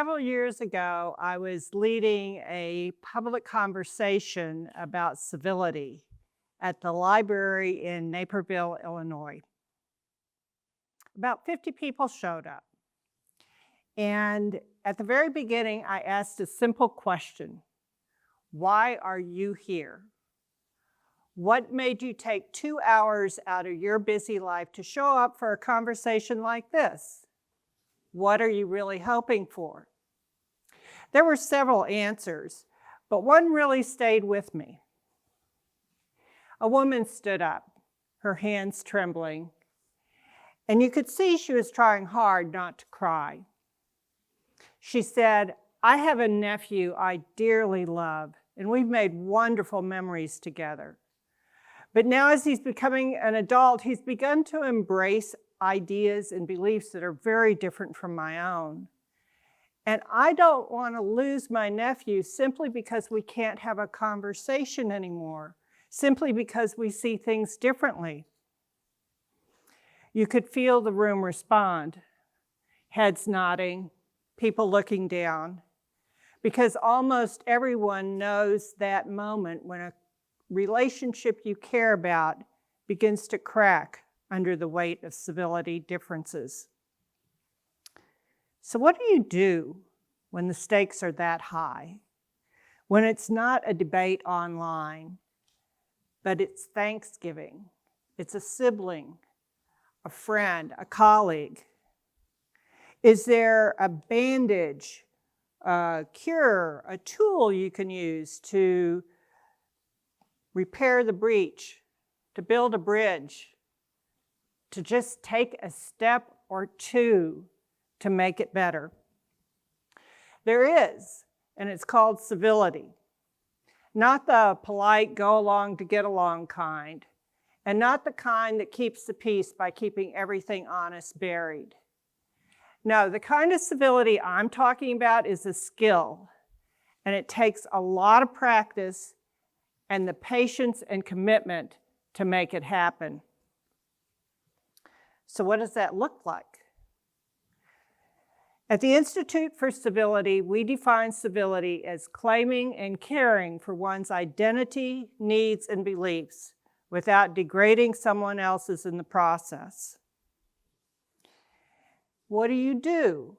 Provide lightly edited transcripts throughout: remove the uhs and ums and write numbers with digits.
several years ago, I was leading a public conversation about civility at the library in Naperville, Illinois. About 50 people showed up. And at the very beginning, I asked a simple question. Why are you here? What made you take 2 hours out of your busy life to show up for a conversation like this? What are you really hoping for? There were several answers, but one really stayed with me. A woman stood up, her hands trembling, and you could see she was trying hard not to cry. She said, "I have a nephew I dearly love, and we've made wonderful memories together. But now as he's becoming an adult, he's begun to embrace ideas and beliefs that are very different from my own. And I don't want to lose my nephew simply because we can't have a conversation anymore, simply because we see things differently." You could feel the room respond, heads nodding, people looking down, because almost everyone knows that moment when a relationship you care about begins to crack under the weight of civility differences. So what do you do when the stakes are that high? When it's not a debate online, but it's Thanksgiving, it's a sibling, a friend, a colleague. Is there a bandage, a cure, a tool you can use to repair the breach, to build a bridge, to just take a step or two to make it better? There is, and it's called civility. Not the polite, go along to get along kind, and not the kind that keeps the peace by keeping everything honest buried. No, the kind of civility I'm talking about is a skill, and it takes a lot of practice and the patience and commitment to make it happen. So what does that look like? At the Institute for Civility, we define civility as claiming and caring for one's identity, needs, and beliefs without degrading someone else's in the process. What do you do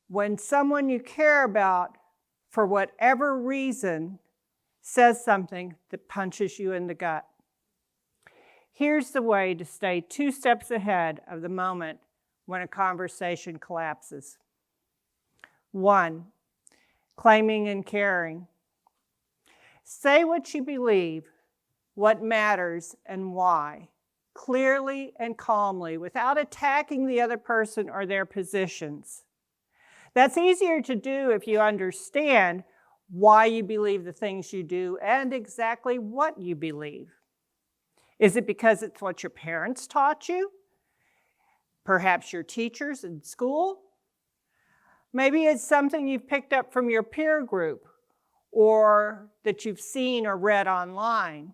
when someone you care about, for whatever reason, says something that punches you in the gut? Here's the way to stay 2 steps ahead of the moment when a conversation collapses. 1, claiming and caring. Say what you believe, what matters, and why, clearly and calmly, without attacking the other person or their positions. That's easier to do if you understand why you believe the things you do and exactly what you believe. Is it because it's what your parents taught you? Perhaps your teachers in school? Maybe it's something you've picked up from your peer group or that you've seen or read online.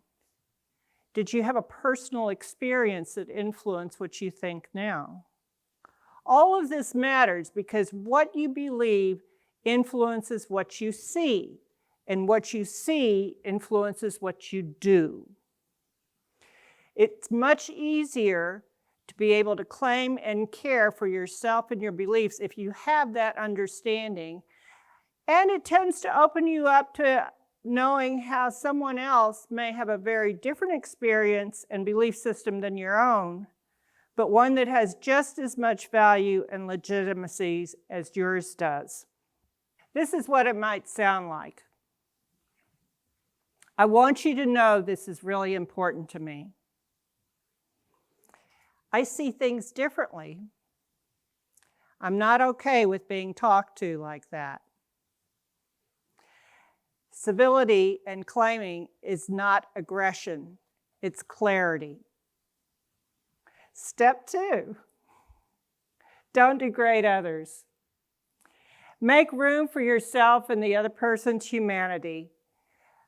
Did you have a personal experience that influenced what you think now? All of this matters because what you believe influences what you see, and what you see influences what you do. It's much easier to be able to claim and care for yourself and your beliefs if you have that understanding, and it tends to open you up to knowing how someone else may have a very different experience and belief system than your own, but one that has just as much value and legitimacy as yours does. This is what it might sound like. I want you to know this is really important to me. I see things differently. I'm not okay with being talked to like that. Civility and claiming is not aggression, it's clarity. Step 2, don't degrade others. Make room for yourself and the other person's humanity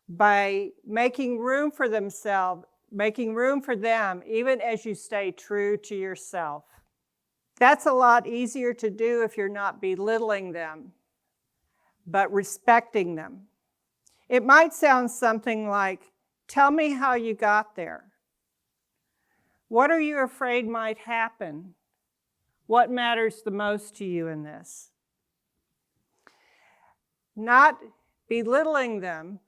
by making room for themselves, making room for them, even as you stay true to yourself. That's a lot easier to do if you're not belittling them, but respecting them. It might sound something like, tell me how you got there. What are you afraid might happen? What matters the most to you in this? Not belittling them,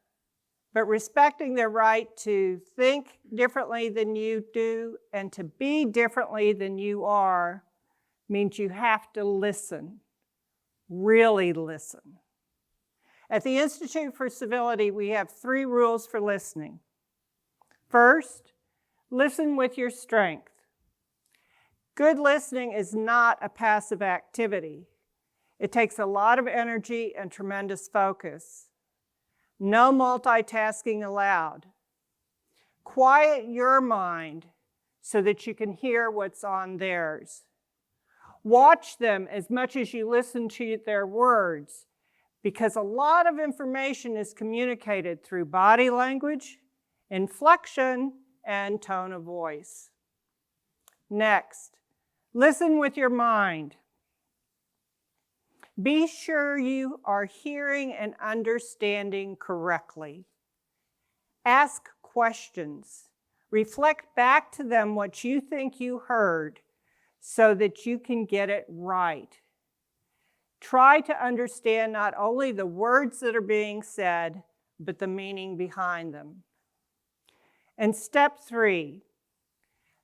but respecting their right to think differently than you do and to be differently than you are means you have to listen, really listen. At the Institute for Civility, we have 3 rules for listening. First, listen with your strength. Good listening is not a passive activity. It takes a lot of energy and tremendous focus. No multitasking allowed. Quiet your mind so that you can hear what's on theirs. Watch them as much as you listen to their words, because a lot of information is communicated through body language, inflection, and tone of voice. Next, listen with your mind. Be sure you are hearing and understanding correctly. Ask questions. Reflect back to them what you think you heard so that you can get it right. Try to understand not only the words that are being said, but the meaning behind them. And step 3,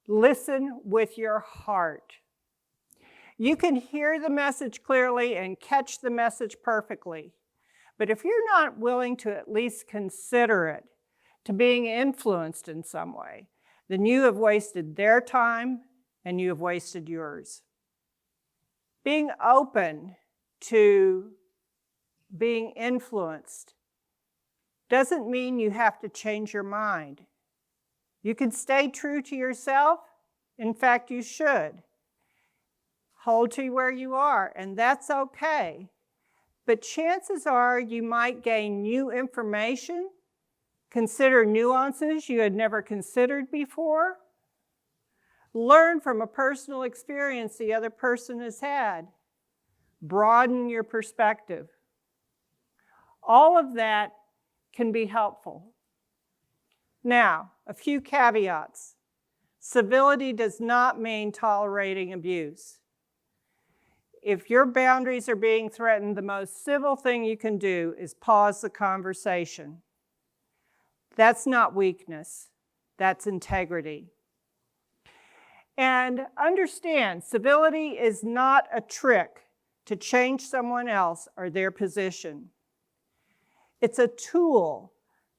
listen with your heart. You can hear the message clearly and catch the message perfectly. But if you're not willing to at least consider it, to being influenced in some way, then you have wasted their time and you have wasted yours. Being open to being influenced doesn't mean you have to change your mind. You can stay true to yourself. In fact, you should. Hold to where you are, and that's okay. But chances are you might gain new information, consider nuances you had never considered before, learn from a personal experience the other person has had, broaden your perspective. All of that can be helpful. Now, a few caveats. Civility does not mean tolerating abuse. If your boundaries are being threatened, the most civil thing you can do is pause the conversation. That's not weakness, that's integrity. And understand, civility is not a trick to change someone else or their position. It's a tool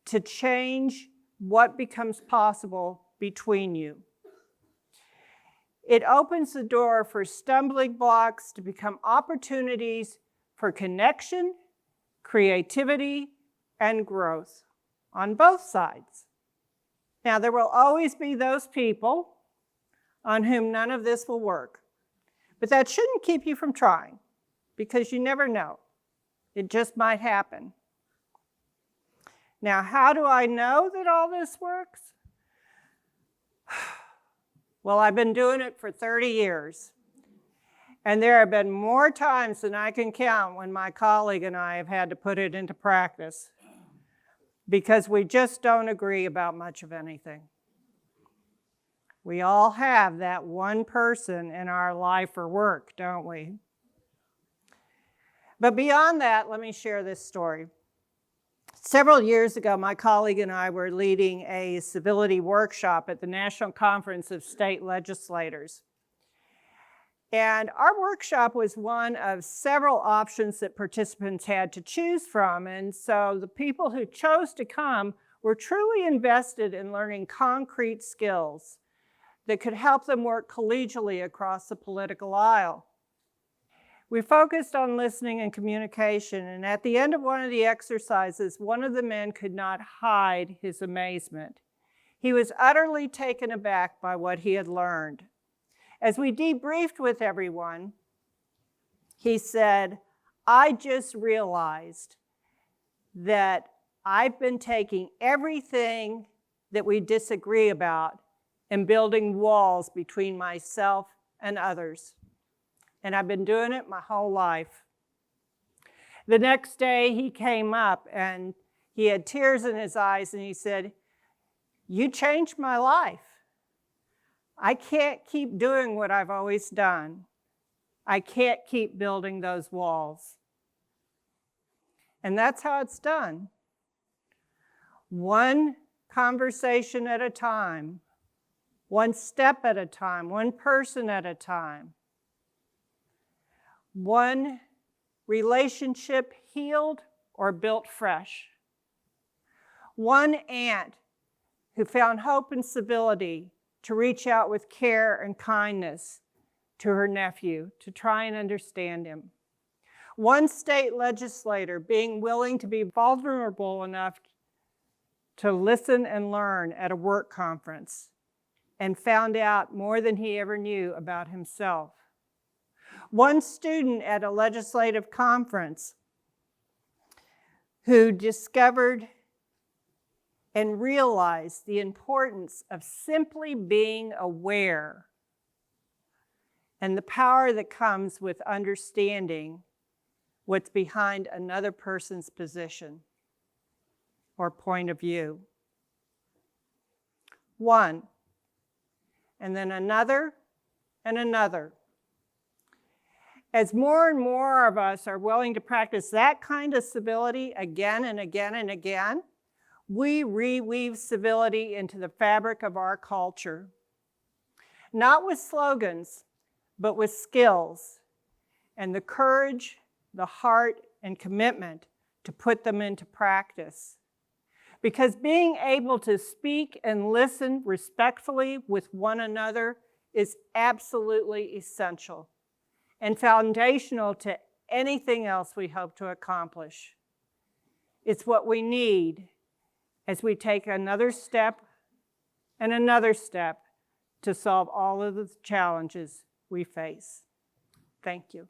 to change what becomes possible between you. It opens the door for stumbling blocks to become opportunities for connection, creativity, and growth on both sides. Now, there will always be those people on whom none of this will work, but that shouldn't keep you from trying, because you never know. It just might happen. Now, how do I know that all this works? Well, I've been doing it for 30 years. And there have been more times than I can count when my colleague and I have had to put it into practice, because we just don't agree about much of anything. We all have that one person in our life or work, don't we? But beyond that, let me share this story. Several years ago, my colleague and I were leading a civility workshop at the National Conference of State Legislators. And our workshop was one of several options that participants had to choose from. And so the people who chose to come were truly invested in learning concrete skills that could help them work collegially across the political aisle. We focused on listening and communication, and at the end of one of the exercises, one of the men could not hide his amazement. He was utterly taken aback by what he had learned. As we debriefed with everyone, he said, I just realized that I've been taking everything that we disagree about and building walls between myself and others. And I've been doing it my whole life. The next day he came up and he had tears in his eyes and he said, "You changed my life. I can't keep doing what I've always done. I can't keep building those walls." And that's how it's done. One conversation at a time, one step at a time, one person at a time. One relationship healed or built fresh. One aunt who found hope and civility to reach out with care and kindness to her nephew to try and understand him. One state legislator being willing to be vulnerable enough to listen and learn at a work conference and found out more than he ever knew about himself. One student at a legislative conference who discovered and realized the importance of simply being aware and the power that comes with understanding what's behind another person's position or point of view. One, and then another and another. As more and more of us are willing to practice that kind of civility again and again and again, we reweave civility into the fabric of our culture. Not with slogans, but with skills and the courage, the heart, and commitment to put them into practice. Because being able to speak and listen respectfully with one another is absolutely essential and foundational to anything else we hope to accomplish. It's what we need as we take another step and another step to solve all of the challenges we face. Thank you.